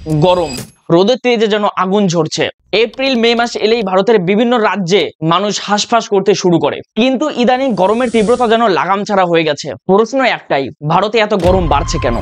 গরম, রোদের তেজে যেন আগুন ঝরছে। এপ্রিল মে মাস এলেই ভারতের বিভিন্ন রাজ্যে মানুষ হাঁসফাঁস করতে শুরু করে, কিন্তু ইদানিং গরমের তীব্রতা যেন লাগাম ছাড়া হয়ে গেছে। প্রশ্ন একটাই, ভারতে এত গরম বাড়ছে কেন?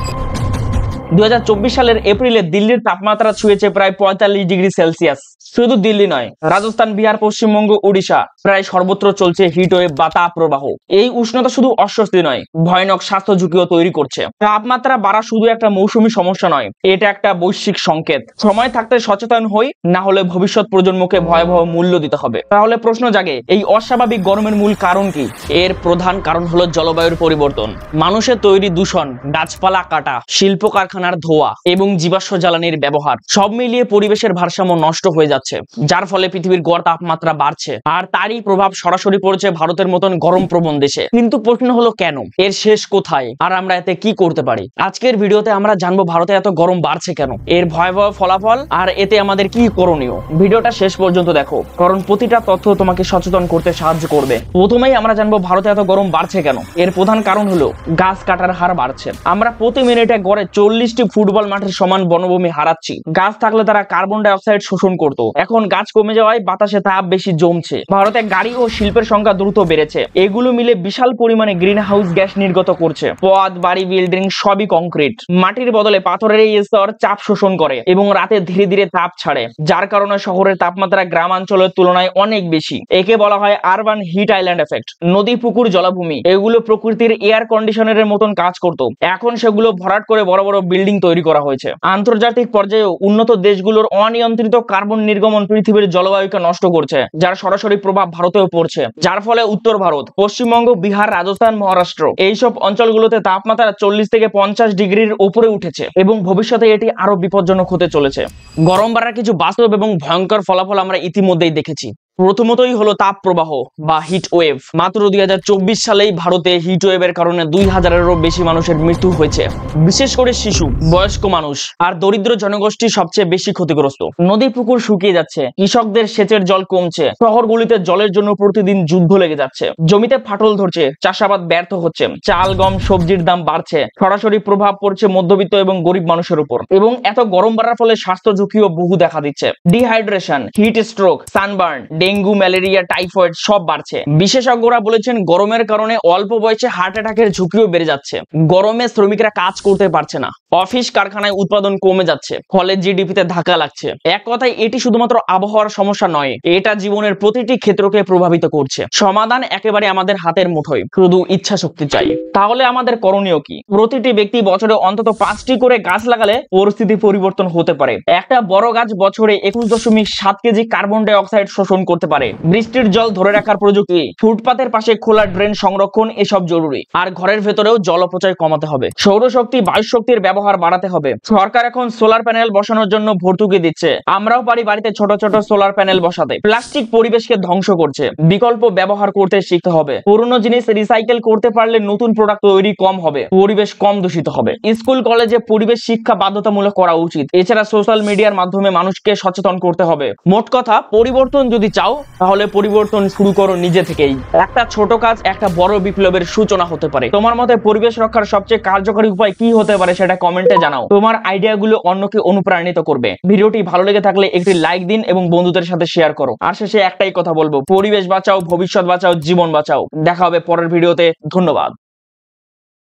2024 সালের এপ্রিলে দিল্লির তাপমাত্রা ছুঁয়েছে প্রায় 45 ডিগ্রি সেলসিয়াস। শুধু দিল্লি নয়, রাজস্থান, বিহার, পশ্চিমবঙ্গ, উড়িষ্যা প্রায় সর্বত্র চলছে হিটওয়েভ বা তাপ প্রবাহ। এই উষ্ণতা শুধু অস্বস্তি নয়, ভয়ানক স্বাস্থ্য ঝুঁকিও তৈরি করছে। তাপমাত্রা বাড়া শুধু একটা মৌসুমী সমস্যা নয়, এটা একটা বৈশ্বিক সংকেত। সময় থাকতে সচেতন হই, না হলে ভবিষ্যৎ প্রজন্মকে ভয়াবহ মূল্য দিতে হবে। তাহলে প্রশ্ন জাগে, এই অস্বাভাবিক গরমের মূল কারণ কি? এর প্রধান কারণ হলো জলবায়ুর পরিবর্তন। মানুষের তৈরি দূষণ, গাছপালা কাটা, শিল্প কারখানার ধোঁয়া এবং জীবাশ্ম জ্বালানির ব্যবহার সব মিলিয়ে পরিবেশের ভারসাম্য নষ্ট হয়ে যাচ্ছে, যার ফলে পৃথিবীর গড় তাপমাত্রা বাড়ছে। আর তারই প্রভাব সরাসরি পড়ছে ভারতের মতন গরম প্রবণ দেশে। কিন্তু প্রশ্ন হলো কেন? এর শেষ কোথায়? আর আমরা এতে কি করতে পারি? আজকের ভিডিওতে আমরা জানবো ভারতে এত গরম বাড়ছে কেন, এর ভয়াবহ ফলাফল, আর এতে আমাদের কি করণীয়। ভিডিওটা শেষ পর্যন্ত দেখো, কারণ প্রতিটা তথ্য তোমাকে সচেতন করতে সাহায্য করবে। প্রথমেই আমরা জানবো ভারতে এত গরম বাড়ছে কেন। এর প্রধান কারণ হলো গাছ কাটার হার বাড়ছে। আমরা প্রতি মিনিটে গড়ে 40টি ফুটবল মাঠের সমান বনভূমি হারাচ্ছি। গাছ থাকলে তারা কার্বন ডাই অক্সাইড শোষণ করত, এখন গাছ কমে যাওয়ায় বাতাসে তাপ বেশি জমছে। ভারতে গাড়ি ও শিল্পের সংখ্যা দ্রুত বেড়েছে, এগুলো মিলে বিশাল পরিমাণে গ্রিন হাউস গ্যাস নির্গত করছে। পথ, বাড়ি, বিল্ডিং সবই কংক্রিট। মাটির বদলে পাথরের এই স্তর চাপ শোষণ করে এবং রাতে ধীরে ধীরে তাপ ছাড়ে, যার কারণে শহরের তাপমাত্রা গ্রামাঞ্চলের তুলনায় অনেক বেশি। একে বলা হয় আরবান হিট আইল্যান্ড এফেক্ট। নদী, পুকুর, জলাভূমি এগুলো প্রকৃতির এয়ার কন্ডিশনারের মতন কাজ করত, এখন সেগুলো ভরাট করে বড় বড় বিল্ডিং তৈরি করা হয়েছে। আন্তর্জাতিক পর্যায়েও উন্নত দেশগুলোর অনিয়ন্ত্রিত কার্বন নির্গমন পৃথিবীর জলবায়ুকে নষ্ট করছে, যার সরাসরি প্রভাব ভারতেও পড়ছে। যার ফলে উত্তর ভারত, পশ্চিমবঙ্গ, বিহার, রাজস্থান, মহারাষ্ট্র এইসব অঞ্চলগুলোতে তাপমাত্রা 40 থেকে 50 ডিগ্রির উপরে উঠেছে এবং ভবিষ্যতে এটি আরো বিপজ্জনক হতে চলেছে। গরম বাড়ার কিছু বাস্তব এবং ভয়ঙ্কর ফলাফল আমরা ইতিমধ্যেই দেখেছি। প্রথমতই হলো তাপ প্রবাহ বা হিট ওয়েভ। মাত্র 2024 সালেই ভারতে হিট ওয়েভের কারণে 2000-এরও বেশি মানুষের মৃত্যু হয়েছে। বিশেষ করে শিশু, বয়স্ক মানুষ আর দরিদ্র জনগোষ্ঠী সবচেয়ে বেশি ক্ষতিগ্রস্ত। নদী পুকুর শুকিয়ে যাচ্ছে, কৃষকদের সেচের জল কমছে, শহরগুলিতে জলের জন্য প্রতিদিন যুদ্ধ লেগে যাচ্ছে, জমিতে ফাটল ধরছে, চাষাবাদ ব্যর্থ হচ্ছে, চাল, গম, সবজির দাম বাড়ছে। সরাসরি প্রভাব পড়ছে মধ্যবিত্ত এবং গরিব মানুষের উপর। এবং এত গরম বাড়ার ফলে স্বাস্থ্য ঝুঁকিও বহু দেখা দিচ্ছে। Dehydration, heat stroke, sunburn, dengue, malaria, typhoid সব বাড়ছে। বিশেষজ্ঞরা বলেছেন গরমের কারণে অল্প বয়সে হার্ট অ্যাটাকের ঝুঁকিও বেড়ে যাচ্ছে। গরমে শ্রমিকরা কাজ করতে পারছে না, অফিস কারখানায় উৎপাদন কমে যাচ্ছে, ফলে জিডিপিতে ধাক্কা লাগছে। এক কথায় এটি শুধুমাত্র আবহাওয়ার সমস্যা নয়, এটা জীবনের প্রতিটি ক্ষেত্রকে প্রভাবিত করছে। সমাধান একেবারে আমাদের হাতের মুঠোয়, শুধু ইচ্ছা শক্তি চাই। তাহলে আমাদের করণীয় কি? প্রতিটি ব্যক্তি বছরে অন্তত 5টি করে গাছ লাগালে পরিস্থিতি পরিবর্তন হতে পারে। একটা বড় গাছ বছরে 21.7 কেজি কার্বন ডাই অক্সাইড শোষণ করতে পারে। বৃষ্টির জল ধরে রাখার প্রযুক্তি, ফুটপাতের পাশে খোলা ড্রেন সংরক্ষণ এসব জরুরি। আর ঘরের ভেতরেও জল অপচয় কমাতে হবে। সৌরশক্তি, বায়ু শক্তির ব্যবহার বাড়াতে হবে। সরকার এখন সোলার প্যানেল বসানোর জন্য ভর্তুকি দিচ্ছে, আমরাও পারি বাড়িতে ছোট ছোট সোলার প্যানেল বসাতে। প্লাস্টিক পরিবেশকে ধ্বংস করছে, বিকল্প ব্যবহার করতে শিখতে হবে। পুরনো জিনিস রিসাইকেল করতে পারলে নতুন প্রোডাক্ট তৈরি কম হবে, পরিবেশ কম দূষিত হবে। স্কুল কলেজে পরিবেশ শিক্ষা বাধ্যতামূলক করা উচিত। এছাড়া সোশ্যাল মিডিয়ার মাধ্যমে মানুষকে সচেতন করতে হবে। মোট কথা, পরিবর্তন যদি চাও তাহলে পরিবর্তন শুরু করো নিজে থেকেই। একটা ছোট কাজ একটা বড় বিপ্লবের সূচনা হতে পারে। তোমার মতে পরিবেশ রক্ষার সবচেয়ে কার্যকরী উপায় কি হতে পারে সেটা কমেন্টে জানাও। তোমার আইডিয়াগুলো অন্যকে অনুপ্রাণিত করবে। ভিডিওটি ভালো লেগে থাকলে একটি লাইক দিন এবং বন্ধুদের সাথে শেয়ার করো। আর শেষে একটাই কথা বলবো, পরিবেশ বাঁচাও, ভবিষ্যৎ বাঁচাও, জীবন বাঁচাও। দেখা হবে পরের ভিডিওতে। ধন্যবাদ।